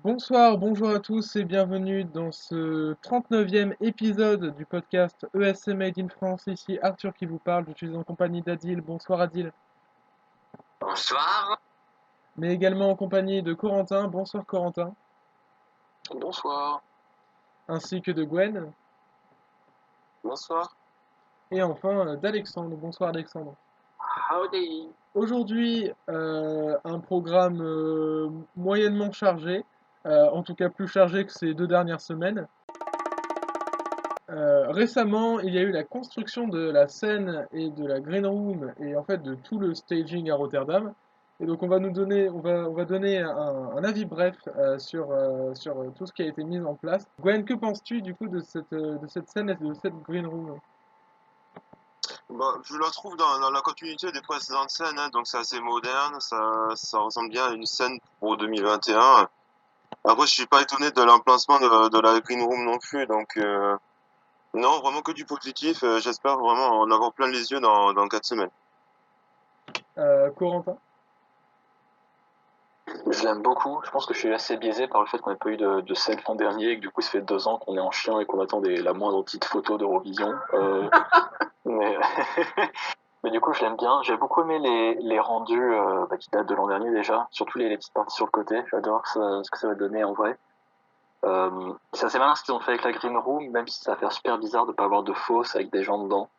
Bonsoir, bonjour à tous et bienvenue dans ce 39e épisode du podcast ESC Made in France. Ici Arthur qui vous parle, je suis en compagnie d'Adil. Bonsoir Adil. Bonsoir. Mais également en compagnie de Corentin. Bonsoir Corentin. Bonsoir. Ainsi que de Gwen. Bonsoir. Et enfin d'Alexandre. Bonsoir Alexandre. Howdy. Aujourd'hui, un programme moyennement chargé, en tout cas plus chargé que ces 2 dernières semaines. Récemment, il y a eu la construction de la scène et de la green room et en fait de tout le staging à Rotterdam. Et donc on va donner un avis bref sur tout ce qui a été mis en place. Gwen, que penses-tu du coup de cette scène et de cette green room? Je la trouve dans la continuité des précédentes scènes, hein, donc c'est assez moderne, ça ressemble bien à une scène pour 2021. Après, je suis pas étonné de l'emplacement de la Green Room non plus, donc non, vraiment que du positif. J'espère vraiment en avoir plein les yeux dans 4 semaines. Corentin? Je l'aime beaucoup. Je pense que je suis assez biaisé par le fait qu'on n'ait pas eu de scène l'an dernier et que du coup ça fait 2 ans qu'on est en chien et qu'on attend la moindre petite photo d'Eurovision. Mais, mais du coup je l'aime bien. J'ai beaucoup aimé les rendus qui datent de l'an dernier déjà, surtout les petites parties sur le côté. J'adore ce que ça va donner en vrai. C'est assez malin ce qu'ils ont fait avec la Green Room, même si ça va faire super bizarre de pas avoir de fosse avec des gens dedans.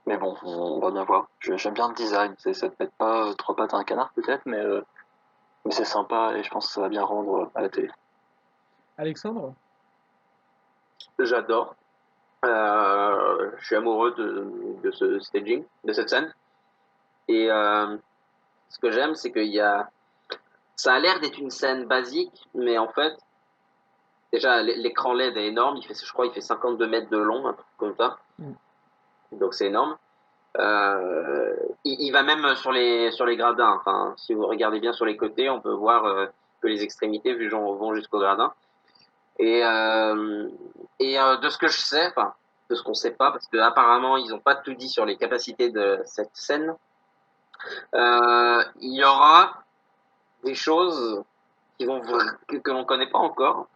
Mais bon, on va bien voir. J'aime bien le design. Ça te pète pas trois pattes à un canard peut-être, mais c'est sympa et je pense que ça va bien rendre à la télé. Alexandre? J'adore. Je suis amoureux de ce staging, de cette scène. Et ce que j'aime, c'est ça a l'air d'être une scène basique, mais en fait, déjà l'écran LED est énorme. Je crois, il fait 52 mètres de long, un truc comme ça. Mm. Donc c'est énorme. Il va même sur les gradins. Enfin, si vous regardez bien sur les côtés, on peut voir que les extrémités vont jusqu'au gradin. Et, de ce que je sais, enfin, de ce qu'on sait pas, parce que apparemment ils n'ont pas tout dit sur les capacités de cette scène, il y aura des choses que l'on connaît pas encore,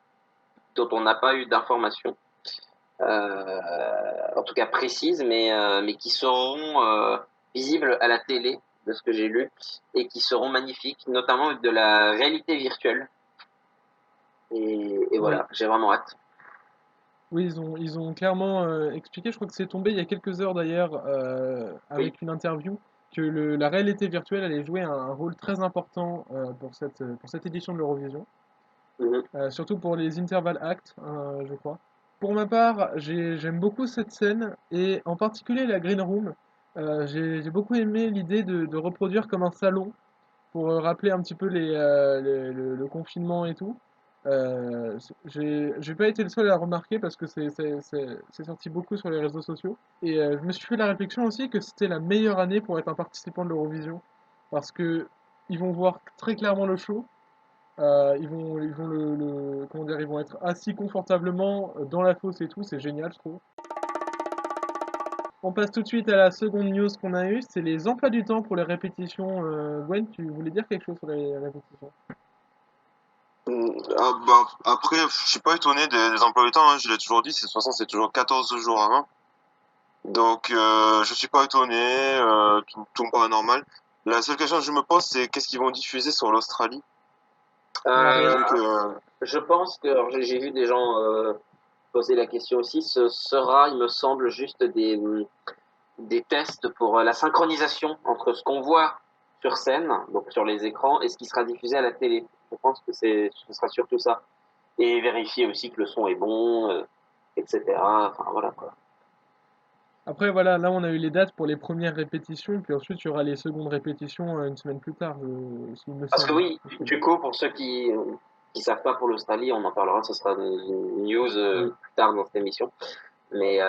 dont on n'a pas eu d'informations, en tout cas précises, mais qui seront visibles à la télé, de ce que j'ai lu, et qui seront magnifiques, notamment de la réalité virtuelle. Et voilà, j'ai vraiment hâte. Oui, ils ont clairement expliqué, je crois que c'est tombé il y a quelques heures d'ailleurs, avec une interview, que la réalité virtuelle allait jouer un rôle très important pour cette édition de l'Eurovision, Mhm. surtout pour les interval acts, je crois. Pour ma part, j'aime beaucoup cette scène, et en particulier la Green Room. J'ai beaucoup aimé l'idée de reproduire comme un salon, pour rappeler un petit peu le confinement et tout. J'ai pas été le seul à la remarquer parce que c'est sorti beaucoup sur les réseaux sociaux. Et je me suis fait la réflexion aussi que c'était la meilleure année pour être un participant de l'Eurovision. Parce que ils vont voir très clairement le show. Comment dire, ils vont être assis confortablement dans la fosse et tout. C'est génial, je trouve. On passe tout de suite à la seconde news qu'on a eue, c'est les emplois du temps pour les répétitions. Gwen, tu voulais dire quelque chose sur les répétitions? Après, je suis pas étonné des emplois du temps, hein, je l'ai toujours dit, de toute façon c'est toujours 14 jours avant. Donc je suis pas étonné, tout me paraît normal. La seule question que je me pose, c'est qu'est-ce qu'ils vont diffuser sur l'Australie? Euh, Vu que je pense que alors, j'ai vu des gens poser la question aussi. Ce sera, il me semble, juste des tests pour la synchronisation entre ce qu'on voit sur scène, donc sur les écrans, et ce qui sera diffusé à la télé. Je pense que ce sera surtout ça. Et vérifier aussi que le son est bon, etc. Enfin voilà quoi. Après, voilà, là on a eu les dates pour les premières répétitions, puis ensuite il y aura les secondes répétitions une semaine plus tard, s'il me Parce que semble. oui, du coup, pour ceux qui savent pas pour l'Australie, on en parlera, ce sera une news Oui. plus tard dans cette émission. Mais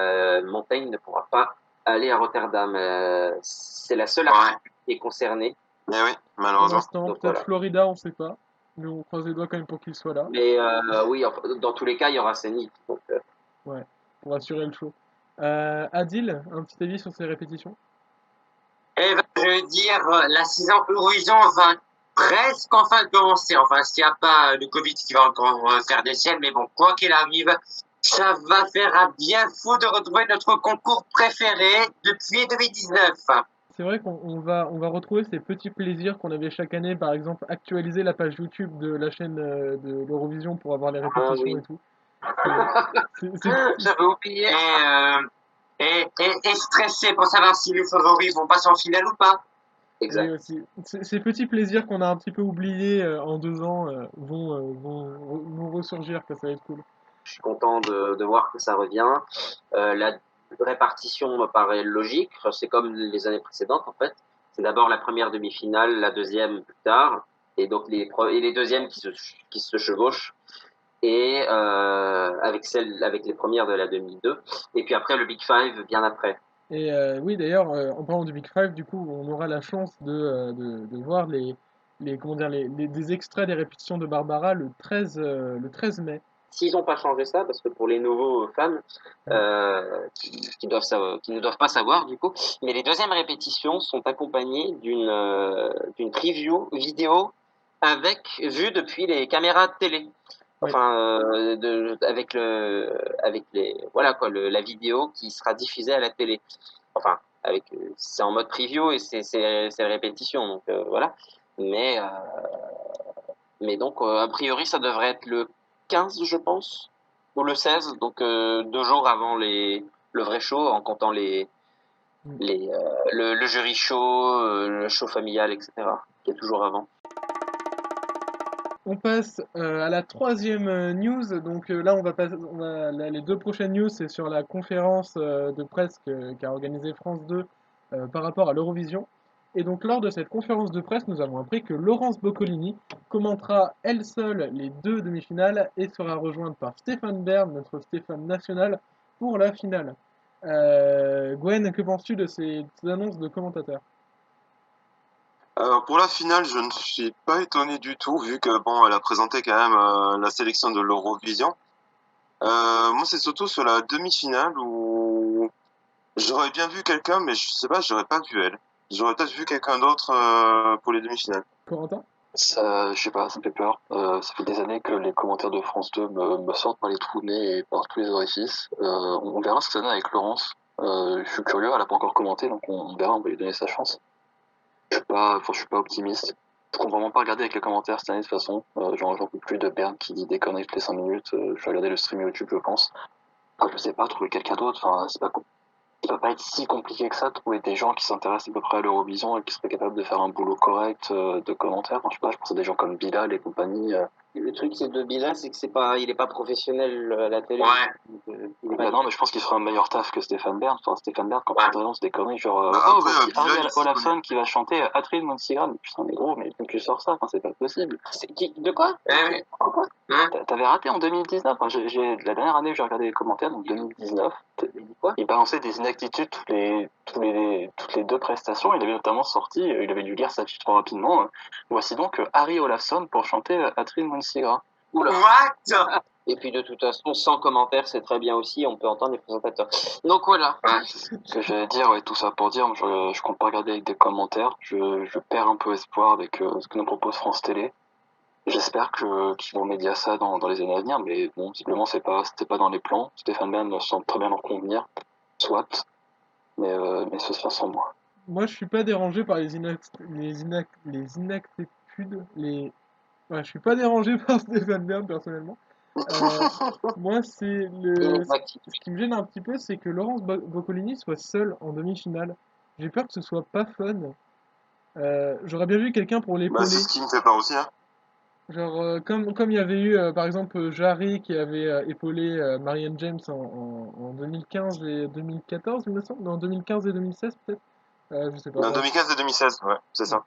Montaigne ne pourra pas aller à Rotterdam. C'est la seule ouais, qui est concernée. eh oui, Pour malheureusement. l'instant, Donc peut-être voilà. Florida, on sait pas, mais on croise les doigts quand même pour qu'il soit là. Mais oui, enfin, dans tous les cas, il y aura Zénith. Donc, Ouais, pour assurer le show. Adil, un petit avis sur ces répétitions? Eh ben, je veux dire, la saison Eurovision va presque enfin commencer. Enfin, s'il n'y a pas le Covid qui va encore faire des siennes, mais bon, quoi qu'il arrive, ça va faire un bien fou de retrouver notre concours préféré depuis 2019. C'est vrai qu'on va retrouver ces petits plaisirs qu'on avait chaque année, par exemple actualiser la page YouTube de la chaîne de l'Eurovision pour avoir les Ah répétitions oui. et tout. C'est J'avais oublié. Et stressé pour savoir si les favoris vont passer en finale ou pas. oui Exact. aussi. Ces petits plaisirs qu'on a un petit peu oubliés en 2 ans vont ressurgir, que ça va être cool. Je suis content de voir que ça revient. La répartition me paraît logique. C'est comme les années précédentes, en fait. C'est d'abord la première demi-finale, la deuxième plus tard, et donc et les deuxièmes qui se chevauchent, et avec les premières de la demi-2. Et puis après, le Big Five bien après. Et oui, d'ailleurs, en parlant du Big Five, du coup, on aura la chance de voir comment dire, des extraits des répétitions de Barbara le 13 mai. S'ils n'ont pas changé ça, parce que pour les nouveaux fans qui doivent savoir, qui ne doivent pas savoir du coup, mais les deuxièmes répétitions sont accompagnées d'une preview vidéo avec vue depuis les caméras de télé. Oui. Enfin, avec les voilà quoi, la vidéo qui sera diffusée à la télé. Enfin, c'est en mode preview et c'est la répétition, donc voilà. Mais donc, a priori, ça devrait être le 15, je pense, ou le 16, donc 2 jours avant le vrai show, en comptant Mm. le jury show, le show familial, etc., qui est toujours avant. On passe à la troisième news. Donc là, les deux prochaines news, c'est sur la conférence de presse qu'a organisée France 2 par rapport à l'Eurovision. Et donc lors de cette conférence de presse, nous avons appris que Laurence Boccolini commentera elle seule les deux demi-finales et sera rejointe par Stéphane Bern, notre Stéphane national, pour la finale. Gwen, que penses-tu de ces annonces de commentateurs? Alors pour la finale, je ne suis pas étonné du tout, vu que bon, elle a présenté quand même la sélection de l'Eurovision. Moi, c'est surtout sur la demi-finale où j'aurais bien vu quelqu'un, mais je sais pas, j'aurais pas vu elle. J'aurais peut-être vu quelqu'un d'autre pour les demi-finales. Corentin? Ça, je sais pas, ça me fait peur. Ça fait des années que les commentaires de France 2 me sortent par les trous de nez et par tous les orifices. On verra ce que ça donne avec Laurence. Je suis curieux, elle a pas encore commenté, donc on verra, on va lui donner sa chance. Je suis pas optimiste. Je compte vraiment pas regarder avec les commentaires cette année de toute façon. J'en peux plus de Berne qui dit des conneries toutes les 5 minutes. Je vais regarder le stream YouTube, je pense. Quand je sais pas, trouver quelqu'un d'autre, enfin, ça va pas être si compliqué que ça de trouver des gens qui s'intéressent à peu près à l'Eurovision et qui seraient capables de faire un boulot correct de commentaires. Enfin, je sais pas, je pense à des gens comme Bilal et compagnie. Le truc, c'est de Bilal, c'est que il est pas professionnel à la télé. Ouais. Donc, il est Bah pas... non, mais je pense qu'il fera un meilleur taf que Stéphane Bern. Enfin, Stéphane Bern, quand Ouais. il annonce des conneries, genre, Bah, oh, après, voici Bilal, Ariel il s'y Olafsson connaît. qui va chanter Atrid Monsigra. Mais putain, mais gros, mais tu sors ça, enfin, c'est pas possible. De quoi? Quoi? Hein? T'avais raté en 2019. Enfin, la dernière année où j'ai regardé les commentaires, donc 2019, Quoi? il balançait des inaptitudes toutes les deux prestations. Il avait notamment sorti, il avait dû lire sa fiche trop rapidement. Voici donc Harry Olafsson pour chanter Atrid Monsigra. Oula. What? Et puis de toute façon, sans commentaire, c'est très bien aussi, on peut entendre les présentateurs. Donc voilà. Ce que j'allais dire, ouais, tout ça pour dire, je compte pas regarder avec des commentaires. Je perds un peu espoir avec ce que nous propose France Télé. J'espère qu'ils vont médier ça dans les années à venir, mais bon, visiblement c'était pas dans les plans. Stéphane Bern semble très bien leur convenir, soit, mais ce sera sans moi. Moi, je suis pas dérangé par Ouais, je suis pas dérangé par Stéphane Bern personnellement. Moi, ce qui me gêne un petit peu, c'est que Laurence Boccolini soit seule en demi-finale. J'ai peur que ce soit pas fun. J'aurais bien vu quelqu'un pour Bah, c'est l'épauler. ce qui me fait peur aussi, hein. Genre, comme il y avait eu, par exemple, Jarry qui avait épaulé Marianne James en 2015 et 2014, il me semble. Non, 2015 et 2016 peut-être. Je sais pas, En bref. 2015 et 2016, ouais, c'est ça.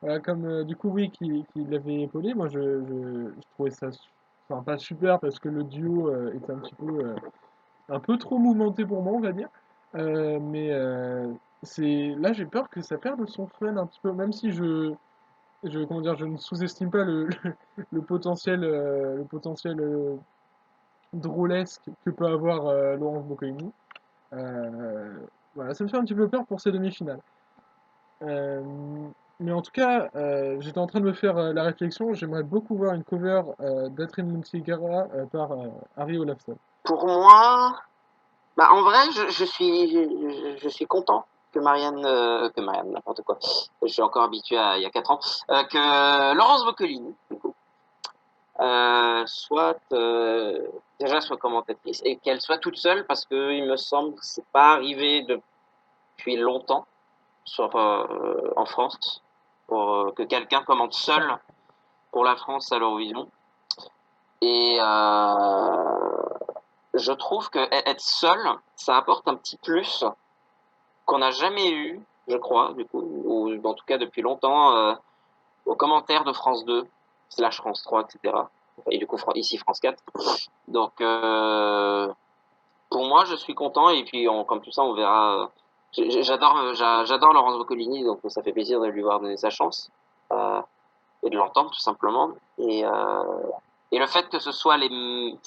Voilà, comme du coup, oui, qui l'avait épaulé, moi je trouvais ça, enfin pas super parce que le duo était un peu trop mouvementé pour moi, on va dire. Mais là, j'ai peur que ça perde son fun un petit peu, même si comment dire, je ne sous-estime pas le potentiel drôlesque que peut avoir Laurence Boccolini. Euh, voilà, ça me fait un petit peu peur pour ces demi-finales. Euh, mais en tout cas, j'étais en train de me faire la réflexion, j'aimerais beaucoup voir une cover d'Atrin Munsigara par Harry Olafson. Pour moi, bah, en vrai, je suis content que Marianne, n'importe quoi. Je suis encore habitué à il y a 4 ans, que Laurence Boccolini, du coup, soit déjà soit commentatrice et qu'elle soit toute seule parce que il me semble que c'est pas arrivé depuis longtemps en France pour que quelqu'un commente seul pour la France à l'Eurovision. Et je trouve que être seul, ça apporte un petit plus qu'on n'a jamais eu, je crois, du coup, ou en tout cas depuis longtemps, aux commentaires de France 2, slash France 3, etc. Et du coup, ici France 4. Donc, pour moi, je suis content, et puis, comme tout ça, on verra. J'adore Laurence Boccolini, donc ça fait plaisir de lui voir donner sa chance, et de l'entendre, tout simplement. Et le fait que ce soit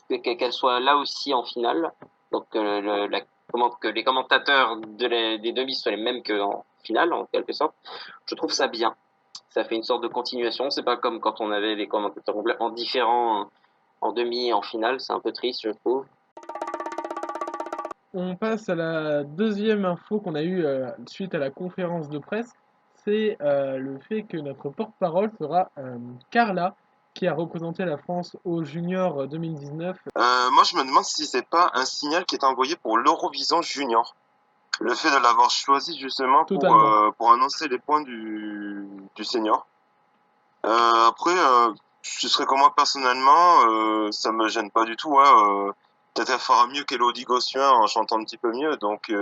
qu'elle soit là aussi en finale, donc que les commentateurs des demi soient les mêmes qu'en finale, en quelque sorte, je trouve ça bien. Ça fait une sorte de continuation. C'est pas comme quand on avait les commentateurs complètement différents en demi et en finale. C'est un peu triste, je trouve. On passe à la deuxième info qu'on a eue suite à la conférence de presse, c'est le fait que notre porte-parole sera Carla, qui a représenté la France au Junior 2019. Moi, je me demande si c'est pas un signal qui est envoyé pour l'Eurovision Junior. Le fait de l'avoir choisi justement Totalement. pour annoncer les points du senior. Après, je serais comme moi personnellement, ça me gêne pas du tout. Hein, peut-être elle fera mieux qu'Elodie Gossuin en chantant un petit peu mieux, donc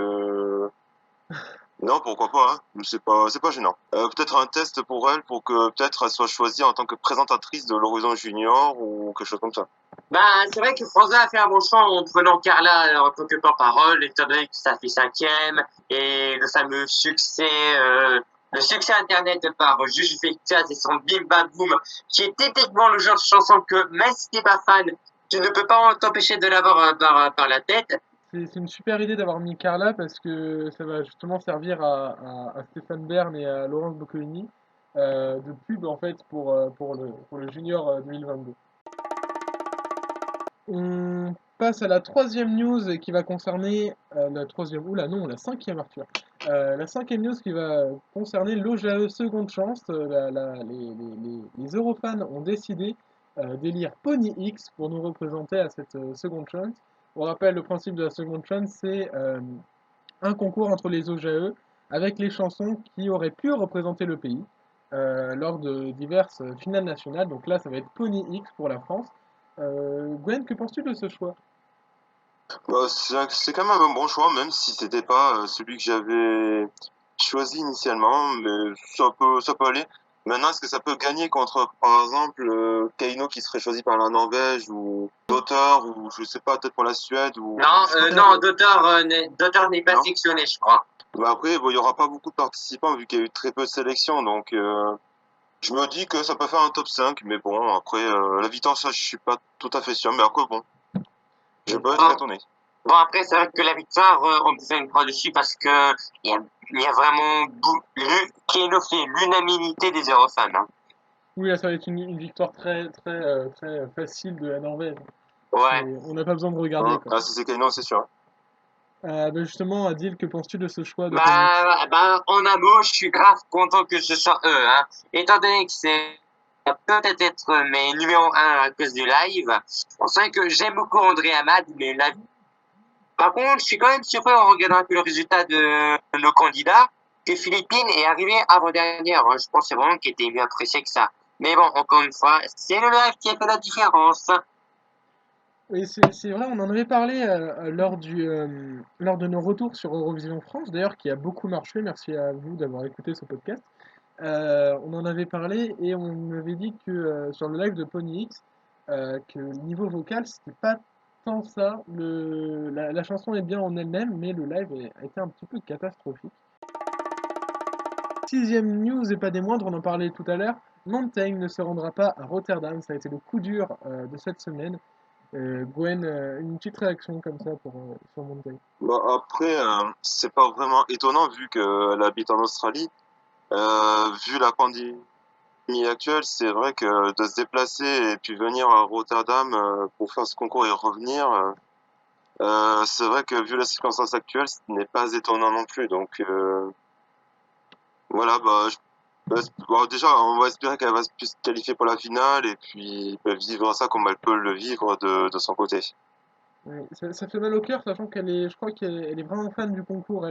non, pourquoi pas. Hein, c'est pas gênant. Peut-être un test pour elle, pour que peut-être elle soit choisie en tant que présentatrice de l'Horizon Junior ou quelque chose comme ça. Bah, c'est vrai que François a fait un bon choix en prenant Carla en tant que porte-parole, étant donné que ça fait 5e, et le succès internet par Juju Fektas et son Bim Bam Boom, qui est typiquement le genre de chanson que, même si t'es pas fan, tu ne peux pas t'empêcher de l'avoir par la tête. C'est une super idée d'avoir mis Carla parce que ça va justement servir à Stéphane Bern et à Laurence Boccolini de pub en fait pour le Junior 2022. On passe à la troisième news qui va concerner la troisième, oula non, la cinquième Arthur. La cinquième news qui va concerner l'OJAE Seconde Chance. Les Eurofans ont décidé d'élire Pony X pour nous représenter à cette Seconde Chance. On rappelle le principe de la Seconde Chance, c'est un concours entre les OJAE avec les chansons qui auraient pu représenter le pays lors de diverses finales nationales. Donc là, ça va être Pony X pour la France. Gwen, que penses-tu de ce choix? Bah, c'est quand même un bon choix, même si c'était pas celui que j'avais choisi initialement, mais ça peut aller. Maintenant, est-ce que ça peut gagner contre, par exemple, Kaino qui serait choisi par la Norvège ou d'auteur ou je sais pas, peut-être pour la Suède ou Non, d'auteur n'est pas non. sectionné, je crois. Mais après, bon, il y aura pas beaucoup de participants vu qu'il y a eu très peu de sélection, donc je me dis que ça peut faire un top 5, mais bon, après la victoire, ça, je suis pas tout à fait sûr, mais après bon, je peux être étonné. Bon, après, c'est vrai que la victoire, on peut faire une croix dessus parce que il y a vraiment Keno fait l'unanimité des Eurofans. Hein. Oui, là, ça va être une victoire très facile de la Norvège. Ouais. On n'a pas besoin de regarder, quoi. Ah, si c'est Kaino, c'est sûr. Justement, Adil, que penses-tu de ce choix de Pony X? En un mot, je suis grave content que ce soit eux. Hein. Étant donné que c'est peut-être être mes numéro 1 à cause du live, on sait que j'aime beaucoup André Hamad, mais là, par contre, je suis quand même surpris en regardant un peu le résultat de nos candidats que Philippines est arrivé avant-dernière. Je pensais vraiment qu'il était mieux apprécié que ça. Mais bon, encore une fois, c'est le live qui a fait la différence. Oui, c'est vrai, on en avait parlé lors de nos retours sur Eurovision France, d'ailleurs, qui a beaucoup marché. Merci à vous d'avoir écouté ce podcast. On en avait parlé et on avait dit que sur le live de Pony X, que le niveau vocal, c'était pas tant ça. La chanson est bien en elle-même, mais le live a été un petit peu catastrophique. Sixième news et pas des moindres, on en parlait tout à l'heure, Montaigne ne se rendra pas à Rotterdam, ça a été le coup dur de cette semaine. Gwen, une petite réaction comme ça sur Monday. Bah, après, c'est pas vraiment étonnant vu qu'elle habite en Australie. Vu la pandémie actuelle, c'est vrai que de se déplacer et puis venir à Rotterdam pour faire ce concours et revenir, c'est vrai que vu la circonstance actuelle, ce n'est pas étonnant non plus. Donc voilà, bon, déjà, on va espérer qu'elle va se plus se qualifier pour la finale et puis vivre ça comme elle peut le vivre de son côté. Ouais, ça fait mal au cœur, sachant je crois qu'elle est vraiment fan du concours,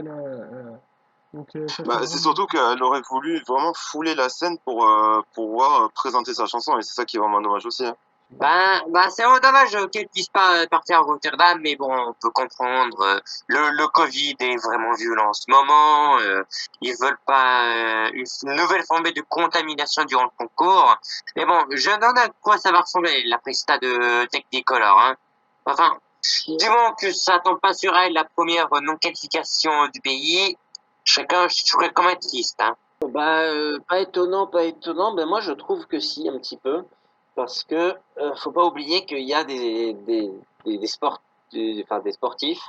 donc ça fait Bah, c'est vraiment. surtout qu'elle aurait voulu vraiment fouler la scène pour pouvoir présenter sa chanson et c'est ça qui est vraiment dommage aussi, hein. C'est vraiment dommage qu'elle puisse pas partir à Rotterdam, mais bon, on peut comprendre. Le Covid est vraiment violent en ce moment. Ils veulent pas une nouvelle flambée de contamination durant le concours. Mais bon, je me demande à quoi ça va ressembler, la presta de Technicolor, hein. Enfin, du moment que ça tombe pas sur elle, la première non-qualification du pays, je serais quand même triste, hein. Pas étonnant, pas étonnant. Ben moi, je trouve que si, un petit peu. Parce que faut pas oublier qu'il y a des sports, des sportifs,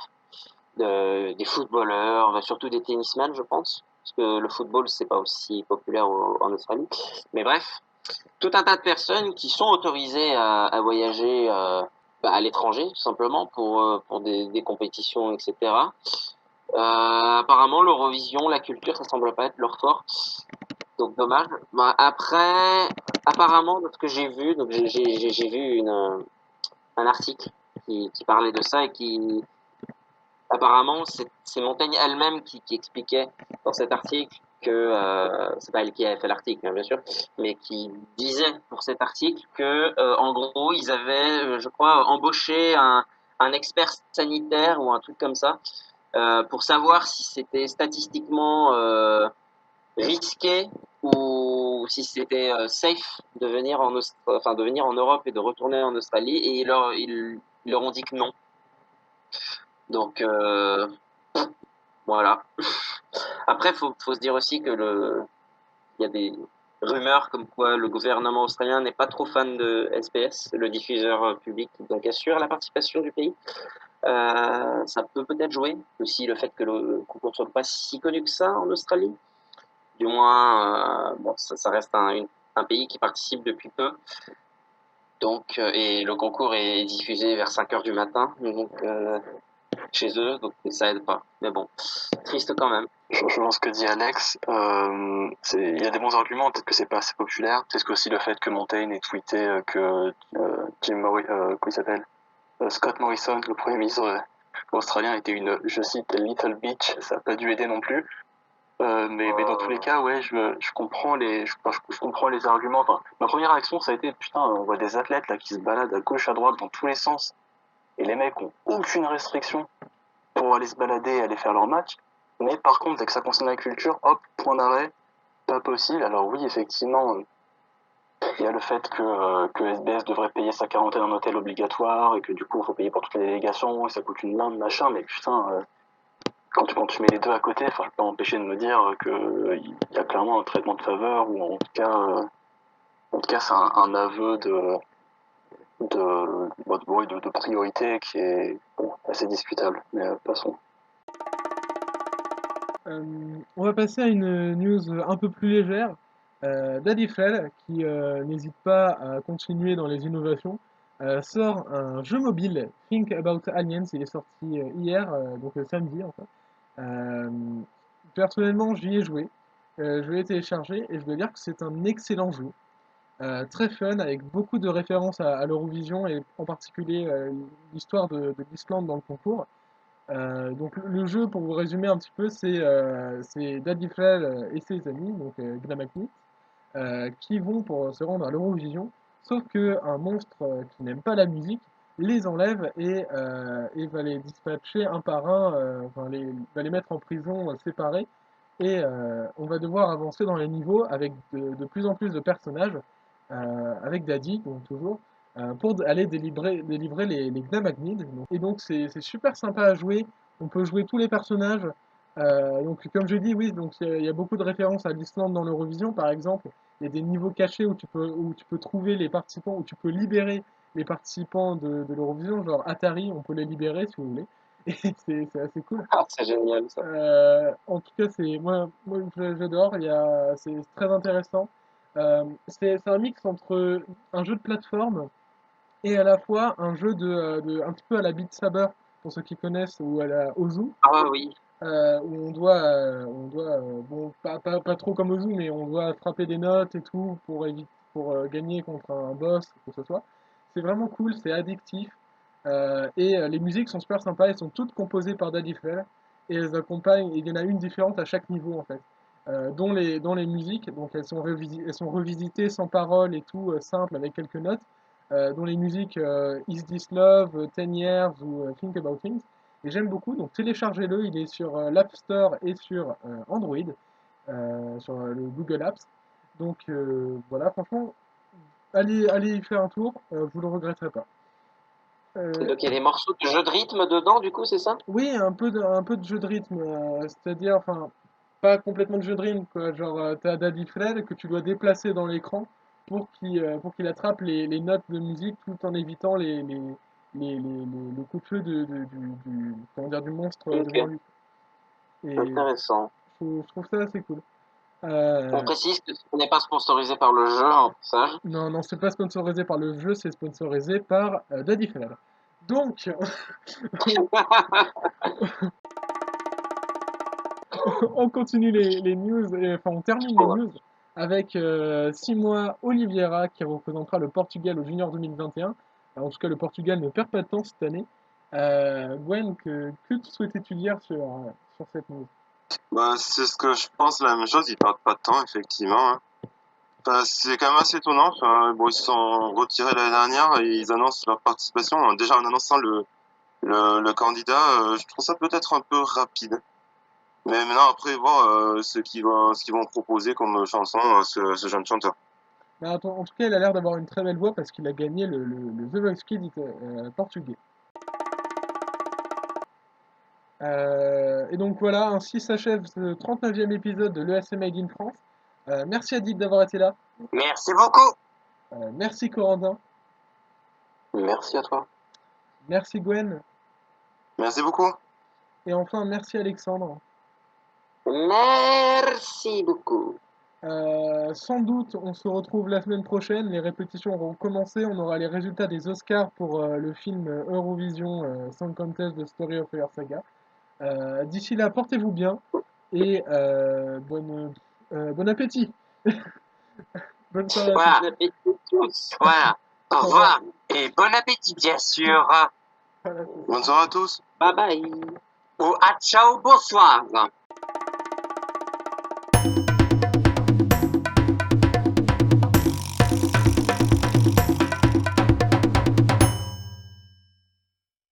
des footballeurs, surtout des tennisman, je pense. Parce que le football, c'est pas aussi populaire en Australie. Mais bref, tout un tas de personnes qui sont autorisées à voyager à l'étranger, tout simplement, pour des compétitions, etc. Apparemment, l'Eurovision, la culture, ça semble pas être leur fort. Donc dommage. Après, apparemment, de ce que j'ai vu, donc j'ai vu un article qui parlait de ça et qui apparemment c'est Montaigne elle-même qui expliquait dans cet article que c'est pas elle qui avait fait l'article, hein, bien sûr, mais qui disait pour cet article que en gros ils avaient, je crois, embauché un expert sanitaire ou un truc comme ça pour savoir si c'était statistiquement risqué ou si c'était safe de venir de venir en Europe et de retourner en Australie et ils leur ont dit que non. Donc voilà. Après faut se dire aussi que il y a des rumeurs comme quoi le gouvernement australien n'est pas trop fan de SBS, le diffuseur public, donc assure la participation du pays. Ça peut peut-être jouer aussi le fait que le concours soit pas si connu que ça en Australie. Du moins, ça reste un pays qui participe depuis peu. Donc, et le concours est diffusé vers 5 heures du matin, donc chez eux, donc ça aide pas. Mais bon, triste quand même. Je rejoins ce que dit Alex. Il y a des bons arguments, peut-être que c'est pas assez populaire. Peut-être que aussi le fait que Montaigne ait tweeté que comment il s'appelle Scott Morrison, le premier ministre australien, était une, je cite, little bitch. Ça a pas dû aider non plus. Mais dans tous les cas, ouais, je comprends je comprends les arguments. Enfin, ma première réaction, ça a été, putain, on voit des athlètes là qui se baladent à gauche, à droite, dans tous les sens. Et les mecs ont aucune restriction pour aller se balader et aller faire leur match. Mais par contre, dès que ça concerne la culture, hop, point d'arrêt, pas possible. Alors oui, effectivement, il y a le fait que SBS devrait payer sa quarantaine en hôtel obligatoire et que du coup, il faut payer pour toutes les délégations et ça coûte une blinde, machin. Mais putain, quand tu mets les deux à côté, enfin, je peux pas m'empêcher de me dire que il y a clairement un traitement de faveur ou en tout cas, c'est un aveu de priorité qui est bon, assez discutable. Mais passons. On va passer à une news un peu plus légère. Daddy Fred, qui n'hésite pas à continuer dans les innovations, sort un jeu mobile, Think About Aliens. Il est sorti hier, donc samedi en fait. Euh, Personnellement, j'y ai joué. Je l'ai téléchargé et je dois dire que c'est un excellent jeu. Très fun, avec beaucoup de références à l'Eurovision et en particulier l'histoire de l'Islande dans le concours. Donc le jeu, pour vous résumer un petit peu, c'est Daddy Frel et ses amis, donc Gnamakni, qui vont pour se rendre à l'Eurovision, sauf qu'un monstre qui n'aime pas la musique les enlève et va les dispatcher un par un, va les mettre en prison séparés, et on va devoir avancer dans les niveaux avec de plus en plus de personnages, avec Daddy, donc toujours, pour aller délivrer les Gnamagnid. Et donc c'est super sympa à jouer, on peut jouer tous les personnages. Donc comme je dis, oui, donc il y a beaucoup de références à l'Islande dans l'Eurovision, par exemple. Il y a des niveaux cachés où tu peux trouver les participants, où tu peux libérer les participants de l'Eurovision, genre Atari, on peut les libérer si vous voulez. Et c'est assez cool. Ah, c'est génial ça. En tout cas, moi j'adore, c'est très intéressant. C'est un mix entre un jeu de plateforme et à la fois un jeu un petit peu à la Beat Saber, pour ceux qui connaissent, ou à la Ozu, Ah oui. où bon, pas trop comme Ozu, mais on doit frapper des notes et tout pour gagner contre un boss, quoi que ce soit. C'est vraiment cool, c'est addictif, les musiques sont super sympas, elles sont toutes composées par Daddy Frère, et elles accompagnent, il y en a une différente à chaque niveau en fait. Dont les musiques, donc elles sont revisitées sans parole et tout, simple avec quelques notes, dont les musiques Is This Love, 10 Years ou Think About Things. Et j'aime beaucoup, donc téléchargez-le, il est sur l'App Store et sur Android, sur le Google Apps. Donc voilà, franchement, allez y faire un tour, vous le regretterez pas. Et donc il y a des morceaux de jeu de rythme dedans, du coup, c'est ça? Oui, un peu de jeu de rythme, c'est-à-dire, enfin, pas complètement de jeu de rythme, quoi. Genre, t'as Daddy Fred que tu dois déplacer dans l'écran pour qu'il attrape les notes de musique tout en évitant les coups de feu comment dire, du monstre devant Ok, lui. Et intéressant. je trouve ça assez cool. On Euh, précise que ce n'est pas sponsorisé par le jeu en passage. non, non, c'est pas sponsorisé par le jeu, c'est sponsorisé par Daddy Fred. Donc, on continue les news, enfin on termine les Voilà. news avec 6 mois Oliveira qui représentera le Portugal au Junior 2021. En tout cas, le Portugal ne perd pas de temps cette année. Gwen, que tu souhaitais-tu dire sur cette news? Bah, c'est ce que je pense, la même chose, ils perdent pas de temps, effectivement, hein. Enfin, c'est quand même assez étonnant. Enfin, bon, ils se sont retirés l'année dernière et ils annoncent leur participation. Déjà, en annonçant le candidat, je trouve ça peut-être un peu rapide. Mais maintenant, après, voir ce qu'ils vont proposer comme chanson, ce jeune chanteur. Bah, en tout cas, il a l'air d'avoir une très belle voix parce qu'il a gagné le The Voice Kids portugais. Et donc voilà, ainsi s'achève ce 39e épisode de l'ESC Made in France. Merci Adib d'avoir été là. Merci beaucoup. Merci Corentin. Merci à toi. Merci Gwen. Merci beaucoup. Et enfin, merci Alexandre. Merci beaucoup. Sans doute, on se retrouve la semaine prochaine. Les répétitions auront commencé. On aura les résultats des Oscars pour le film Eurovision Song Contest de Story of Fire Saga. D'ici là, portez-vous bien et bon appétit. Bonne soirée à Voilà. Bon appétit à tous. Voilà. Au tous. Au revoir. revoir. Et bon appétit, bien sûr. Voilà, c'est ça. Bonne soirée à tous. Bye bye. Ou à ciao, bonsoir.